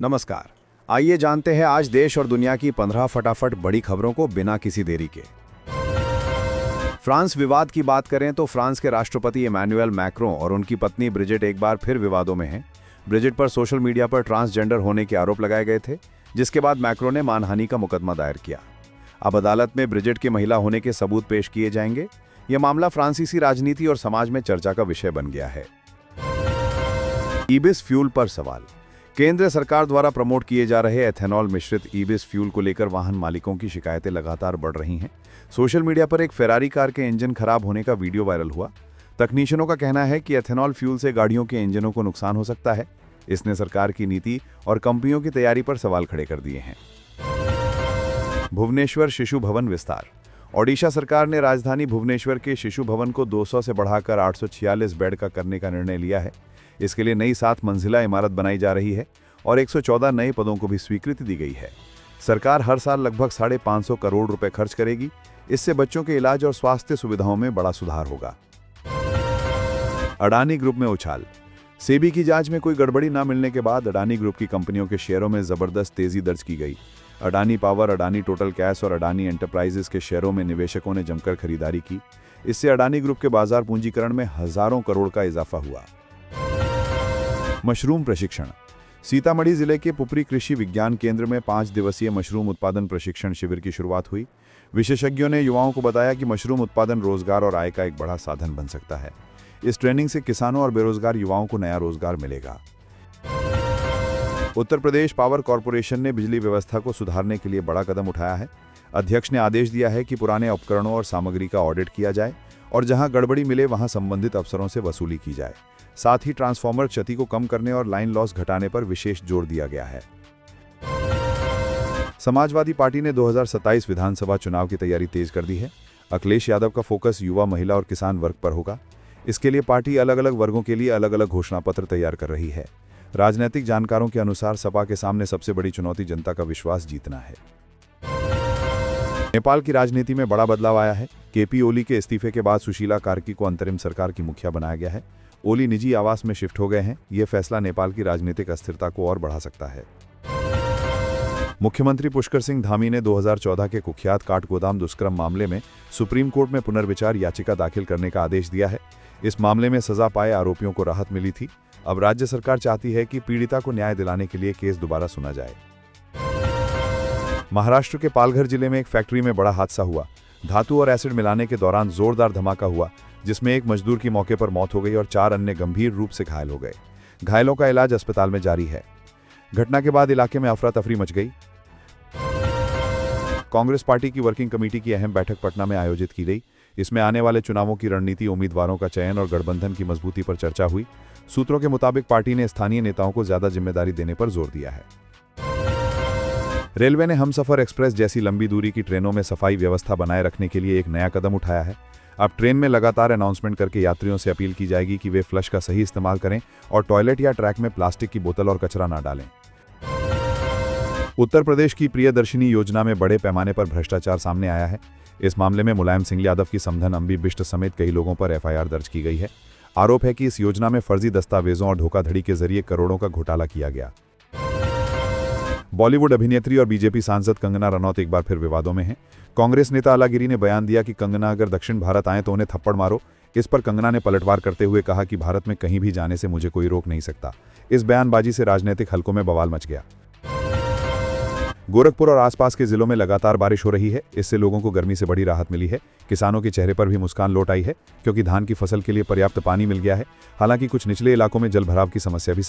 नमस्कार। आइए जानते हैं आज देश और दुनिया की 15 फटाफट बड़ी खबरों को बिना किसी देरी के। फ्रांस विवाद की बात करें तो फ्रांस के राष्ट्रपति इमैनुएल मैक्रों और उनकी पत्नी ब्रिजिट एक बार फिर विवादों में हैं। ब्रिजिट पर सोशल मीडिया पर ट्रांसजेंडर होने के आरोप लगाए गए थे, जिसके बाद मैक्रों ने मानहानि का मुकदमा दायर किया। अब अदालत में ब्रिजिट के महिला होने के सबूत पेश किए जाएंगे। यह मामला फ्रांसीसी राजनीति और समाज में चर्चा का विषय बन गया है। ईबिस फ्यूल पर सवाल। केंद्र सरकार द्वारा प्रमोट किए जा रहे एथेनॉल मिश्रित ईबिस फ्यूल को लेकर वाहन मालिकों की शिकायतें लगातार बढ़ रही हैं। सोशल मीडिया पर एक फेरारी कार के इंजन खराब होने का वीडियो वायरल हुआ। तकनीशियनों का कहना है कि एथेनॉल फ्यूल से गाड़ियों के इंजनों को नुकसान हो सकता है। इसने सरकार की नीति और कंपनियों की तैयारी पर सवाल खड़े कर दिए हैं। भुवनेश्वर शिशु भवन विस्तार। ओडिशा सरकार ने राजधानी भुवनेश्वर के शिशु भवन को 200 से बढ़ाकर 846 बेड का करने का निर्णय लिया है। इसके लिए नई 7 मंजिला इमारत बनाई जा रही है और 114 नए पदों को भी स्वीकृति दी गई है। सरकार हर साल लगभग 550 करोड़ रुपए खर्च करेगी। इससे बच्चों के इलाज और स्वास्थ्य सुविधाओं में बड़ा सुधार होगा। अडानी ग्रुप में उछाल। सेबी की जांच में कोई गड़बड़ी न मिलने के बाद अडानी ग्रुप की कंपनियों के शेयरों में जबरदस्त तेजी दर्ज की गई। Adani power, Adani total gas और अडानी एंटरप्राइजेस के शेयरों में निवेशकों ने जमकर खरीदारी की। इससे अडानी ग्रुप के बाजार पूंजीकरण में हजारों करोड़ का इजाफा हुआ। मशरूम प्रशिक्षण। सीतामढ़ी जिले के पुपरी कृषि विज्ञान केंद्र में 5 दिवसीय मशरूम उत्पादन प्रशिक्षण शिविर की शुरुआत हुई। विशेषज्ञों ने युवाओं को बताया कि मशरूम उत्पादन रोजगार और आय का एक बड़ा साधन बन सकता है। इस ट्रेनिंग से किसानों और बेरोजगार युवाओं को नया रोजगार मिलेगा। उत्तर प्रदेश पावर कॉरपोरेशन ने बिजली व्यवस्था को सुधारने के लिए बड़ा कदम उठाया है। अध्यक्ष ने आदेश दिया है कि पुराने उपकरणों और सामग्री का ऑडिट किया जाए और जहां गड़बड़ी मिले वहां संबंधित अफसरों से वसूली की जाए। साथ ही ट्रांसफार्मर क्षति को कम करने और लाइन लॉस घटाने पर विशेष जोर दिया गया है। समाजवादी पार्टी ने 2027 विधानसभा चुनाव की तैयारी तेज कर दी है। अखिलेश यादव का फोकस युवा, महिला और किसान वर्ग पर होगा। इसके लिए पार्टी अलग अलग वर्गों के लिए अलग अलग घोषणा पत्र तैयार कर रही है। राजनीतिक जानकारों के अनुसार सपा के सामने सबसे बड़ी चुनौती जनता का विश्वास जीतना है। नेपाल की राजनीति में बड़ा बदलाव आया है। केपी ओली के इस्तीफे के बाद सुशीला कार्की को अंतरिम सरकार की मुखिया बनाया गया है। ओली निजी आवास में शिफ्ट हो गए हैं। यह फैसला नेपाल की राजनीतिक अस्थिरता को और बढ़ा सकता है। मुख्यमंत्री पुष्कर सिंह धामी ने 2014 के कुख्यात काठगोदाम दुष्कर्म मामले में सुप्रीम कोर्ट में पुनर्विचार याचिका दाखिल करने का आदेश दिया है। इस मामले में सजा पाए आरोपियों को राहत मिली थी। अब राज्य सरकार चाहती है कि पीड़िता को न्याय दिलाने के लिए केस दोबारा सुना जाए। महाराष्ट्र के पालघर जिले में एक फैक्ट्री में बड़ा हादसा हुआ। धातु और एसिड मिलाने के दौरान जोरदार धमाका हुआ, जिसमें एक मजदूर की मौके पर मौत हो गई और 4 अन्य गंभीर रूप से घायल हो गए। घायलों का इलाज अस्पताल में जारी है। घटना के बाद इलाके में अफरा तफरी मच गई। कांग्रेस पार्टी की वर्किंग कमेटी की अहम बैठक पटना में आयोजित की गई। इसमें आने वाले चुनावों की रणनीति, उम्मीदवारों का चयन और गठबंधन की मजबूती पर चर्चा हुई। सूत्रों के मुताबिक पार्टी ने स्थानीय नेताओं को ज्यादा जिम्मेदारी देने पर जोर दिया है। रेलवे ने हमसफर एक्सप्रेस जैसी लंबी दूरी की ट्रेनों में सफाई व्यवस्था बनाए रखने के लिए एक नया कदम उठाया है। अब ट्रेन में लगातार अनाउंसमेंट करके यात्रियों से अपील की जाएगी कि वे फ्लश का सही इस्तेमाल करें और टॉयलेट या ट्रैक में प्लास्टिक की बोतल और कचरा ना डालें। उत्तर प्रदेश की प्रियदर्शिनी योजना में बड़े पैमाने पर भ्रष्टाचार सामने आया है। इस मामले में मुलायम सिंह यादव की समधन अंबी बिष्ट समेत कई लोगों पर एफआईआर दर्ज की गई है। आरोप है कि इस योजना में फर्जी दस्तावेजों और धोखाधड़ी के जरिए करोड़ों का घोटाला किया गया। बॉलीवुड अभिनेत्री और बीजेपी सांसद कंगना रनौत एक बार फिर विवादों में हैं। कांग्रेस नेता अलागिरी ने बयान दिया कि कंगना अगर दक्षिण भारत आए तो उन्हें थप्पड़ मारो। इस पर कंगना ने पलटवार करते हुए कहा कि भारत में कहीं भी जाने से मुझे कोई रोक नहीं सकता। इस बयानबाजी से राजनीतिक हलकों में बवाल मच गया। गोरखपुर और आसपास के जिलों में लगातार बारिश हो रही है। इससे लोगों को गर्मी से बड़ी राहत मिली है। किसानों के चेहरे पर भी मुस्कान लौट आई है, क्योंकि धान की फसल के लिए पर्याप्त पानी मिल गया है। हालांकि कुछ निचले इलाकों में जलभराव की समस्या भी